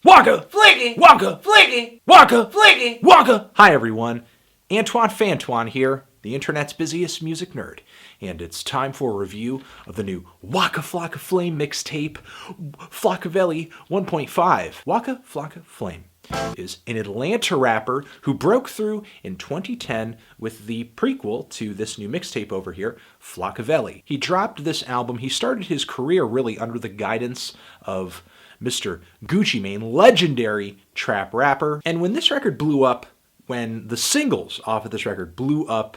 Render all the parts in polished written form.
Waka Flicky! Waka Flicky! Waka Flicky! Waka. Hi everyone, Antoine Fantoine here, the internet's busiest music nerd, and it's time for a review of the new Waka Flocka Flame mixtape, Flockaveli 1.5. Waka Flocka Flame is an Atlanta rapper who broke through in 2010 with the prequel to this new mixtape over here, Flockaveli. He dropped this album. He started his career really under the guidance of Mr. Gucci Mane, legendary trap rapper. And when this record blew up, when the singles off of this record blew up,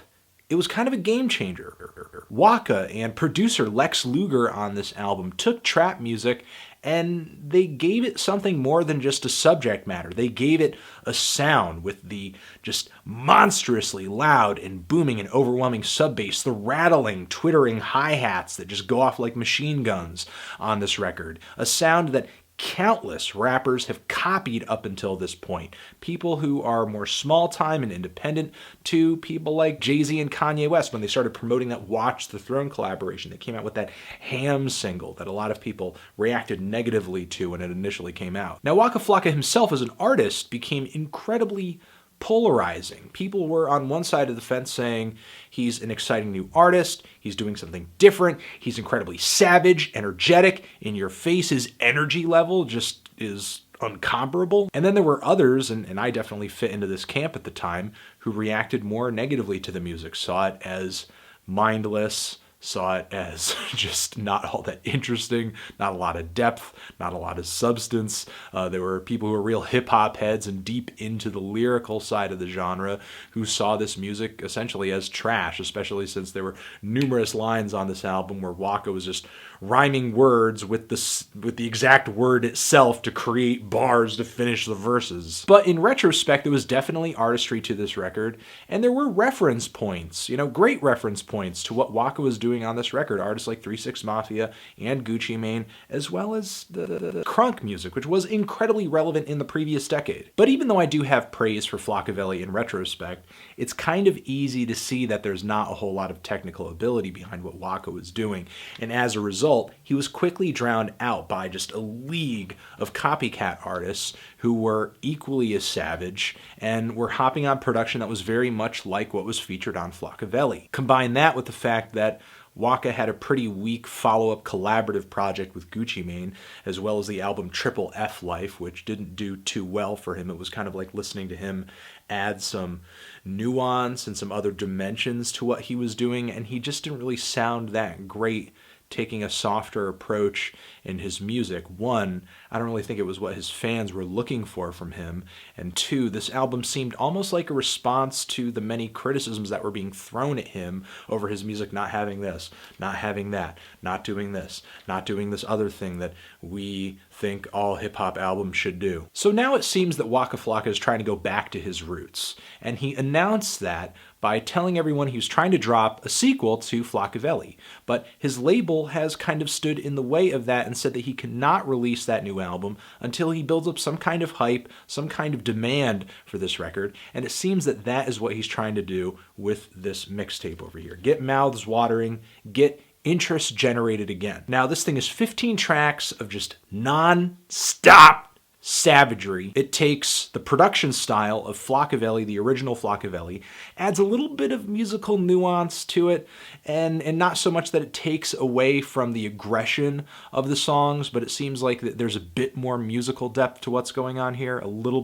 it was kind of a game changer. Waka and producer Lex Luger on this album took trap music and they gave it something more than just a subject matter. They gave it a sound with the just monstrously loud and booming and overwhelming sub bass, the rattling, twittering hi-hats that just go off like machine guns on this record. A sound that countless rappers have copied up until this point. People who are more small-time and independent to people like Jay-Z and Kanye West when they started promoting that Watch the Throne collaboration. They came out with that Ham single that a lot of people reacted negatively to when it initially came out. Now, Waka Flocka himself as an artist became incredibly polarizing. People were on one side of the fence saying he's an exciting new artist, he's doing something different, he's incredibly savage, energetic, in your face. His energy level just is uncomparable. And then there were others, and I definitely fit into this camp at the time, who reacted more negatively to the music, saw it as mindless, saw it as just not all that interesting, not a lot of depth, not a lot of substance. There were people who were real hip-hop heads and deep into the lyrical side of the genre who saw this music essentially as trash, especially since there were numerous lines on this album where Waka was just rhyming words with the exact word itself to create bars to finish the verses. But in retrospect, there was definitely artistry to this record, and there were reference points, great reference points to what Waka was doing on this record. Artists like 3 6 Mafia and Gucci Mane, as well as the crunk music, which was incredibly relevant in the previous decade. But even though I do have praise for Flockaveli in retrospect, it's kind of easy to see that there's not a whole lot of technical ability behind what Waka was doing, and as a result, he was quickly drowned out by just a league of copycat artists who were equally as savage and were hopping on production that was very much like what was featured on Flockaveli. Combine that with the fact that Waka had a pretty weak follow-up collaborative project with Gucci Mane, as well as the album Triple F Life, which didn't do too well for him. It was kind of like listening to him add some nuance and some other dimensions to what he was doing, and he just didn't really sound that great taking a softer approach in his music. One, I don't really think it was what his fans were looking for from him. And two, this album seemed almost like a response to the many criticisms that were being thrown at him over his music not having this, not having that, not doing this, not doing this other thing that we think all hip-hop albums should do. So now it seems that Waka Flocka is trying to go back to his roots. And he announced that by telling everyone he was trying to drop a sequel to Flockaveli. But his label has kind of stood in the way of that and said that he cannot release that new album until he builds up some kind of hype, some kind of demand for this record. And it seems that that is what he's trying to do with this mixtape over here. Get mouths watering, get interest generated again. Now, this thing is 15 tracks of just non-stop savagery. It takes the production style of Flockaveli, the original Flockaveli, adds a little bit of musical nuance to it, and not so much that it takes away from the aggression of the songs, but it seems like that there's a bit more musical depth to what's going on here, a little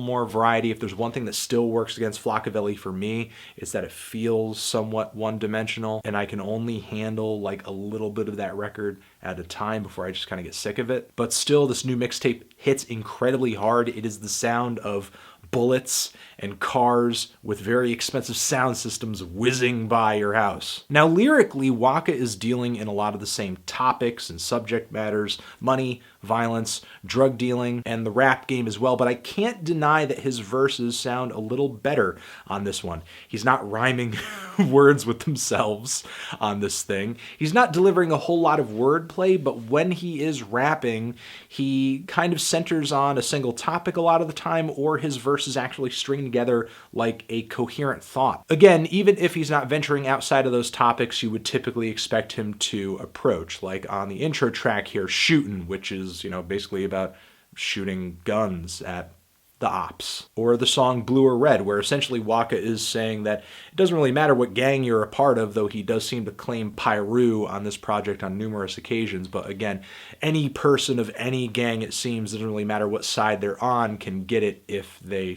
more variety. If there's one thing that still works against Flockaveli for me, it's that it feels somewhat one-dimensional, and I can only handle like a little bit of that record at a time before I just kind of get sick of it. But still, this new mixtape hits incredibly hard. It is the sound of bullets and cars with very expensive sound systems whizzing by your house. Now, lyrically, Waka is dealing in a lot of the same topics and subject matters: money, violence, drug dealing, and the rap game as well, but I can't deny that his verses sound a little better on this one. He's not rhyming words with themselves on this thing. He's not delivering a whole lot of wordplay, but when he is rapping, he kind of centers on a single topic a lot of the time, or his verses actually string together like a coherent thought. Again, even if he's not venturing outside of those topics you would typically expect him to approach, like on the intro track here, Shootin', which is, basically about shooting guns at the ops. Or the song Blue or Red, where essentially Waka is saying that it doesn't really matter what gang you're a part of, though he does seem to claim Pyru on this project on numerous occasions. But again, any person of any gang, it seems, doesn't really matter what side they're on, can get it if they...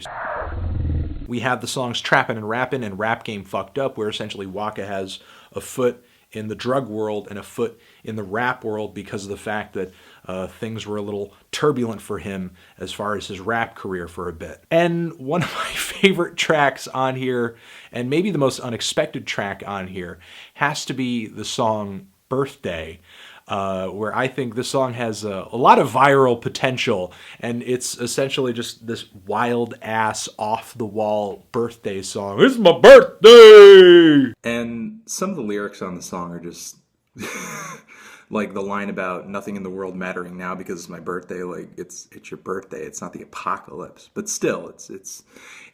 We have the songs Trappin' and Rappin' and Rap Game Fucked Up, where essentially Waka has a foot in the drug world and a foot in the rap world because of the fact that things were a little turbulent for him as far as his rap career for a bit. And one of my favorite tracks on here, and maybe the most unexpected track on here, has to be the song Birthday, where I think this song has a lot of viral potential, and it's essentially just this wild-ass, off-the-wall birthday song. It's my birthday! And some of the lyrics on the song are just... like the line about nothing in the world mattering now because it's my birthday. Like, it's your birthday. It's not the apocalypse. But still,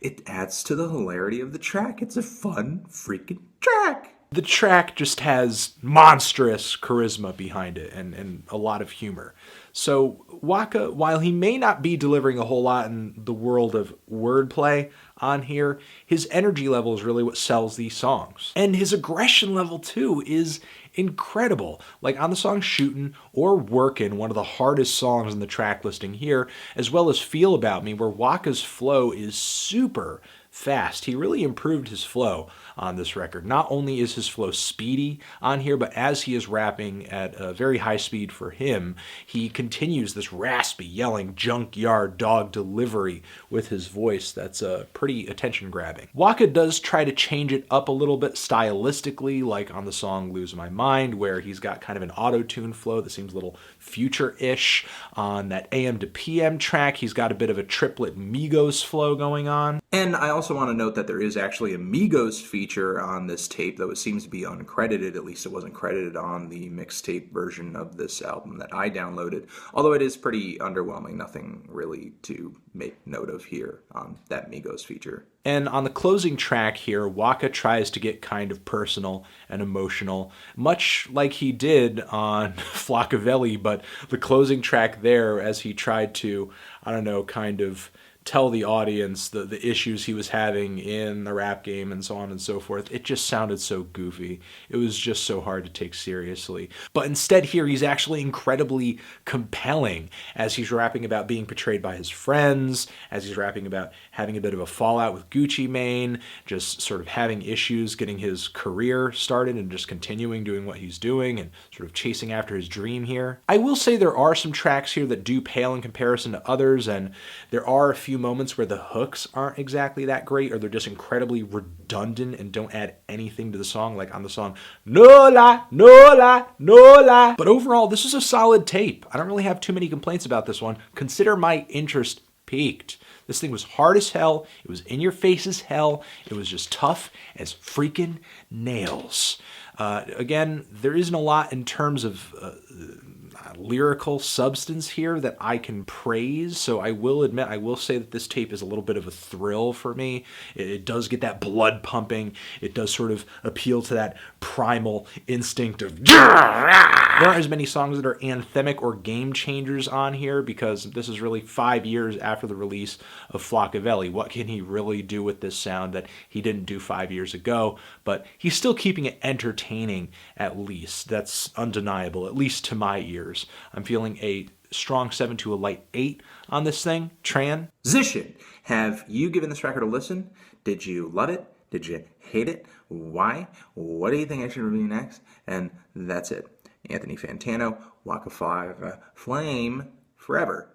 it adds to the hilarity of the track. It's a fun freaking track. The track just has monstrous charisma behind it and a lot of humor. So Waka, while he may not be delivering a whole lot in the world of wordplay on here, his energy level is really what sells these songs. And his aggression level, too, is incredible. Like on the song Shootin' or Workin', one of the hardest songs in the track listing here, as well as Feel About Me, where Waka's flow is super fast. He really improved his flow on this record. Not only is his flow speedy on here, but as he is rapping at a very high speed for him, he continues this raspy, yelling, junkyard dog delivery with his voice that's pretty attention-grabbing. Waka does try to change it up a little bit stylistically, like on the song Lose My Mind, where he's got kind of an auto-tune flow that seems a little future-ish. On that AM to PM track, he's got a bit of a triplet Migos flow going on. And I also want to note that there is actually a Migos feature on this tape, though it seems to be uncredited. At least it wasn't credited on the mixtape version of this album that I downloaded, although it is pretty underwhelming. Nothing really to make note of here on that Migos feature. And on the closing track here, Waka tries to get kind of personal and emotional, much like he did on Flockaveli, but the closing track there, as he tried to, I don't know, kind of tell the audience the issues he was having in the rap game and so on and so forth. It just sounded so goofy. It was just so hard to take seriously. But instead here, he's actually incredibly compelling as he's rapping about being betrayed by his friends, as he's rapping about having a bit of a fallout with Gucci Mane, just sort of having issues getting his career started and just continuing doing what he's doing and sort of chasing after his dream here. I will say there are some tracks here that do pale in comparison to others, and there are a few moments where the hooks aren't exactly that great, or they're just incredibly redundant and don't add anything to the song, like on the song No La, No La, No La. But overall, this is a solid tape. I don't really have too many complaints about this one. Consider my interest peaked. This thing was hard as hell. It was in your face as hell. It was just tough as freaking nails. Again, there isn't a lot in terms of lyrical substance here that I can praise, so I will admit, I will say that this tape is a little bit of a thrill for me. It does get that blood pumping. It does sort of appeal to that primal instinct of... There aren't as many songs that are anthemic or game changers on here because this is really 5 years after the release of Flockaveli. What can he really do with this sound that he didn't do 5 years ago? But he's still keeping it entertaining, at least. That's undeniable, at least to my ears. I'm feeling a strong 7 to a light 8 on this thing. Transition. Have you given this record a listen? Did you love it? Did you hate it? Why? What do you think I should review next? And that's it. Anthony Fantano, Waka Flocka Flame, forever.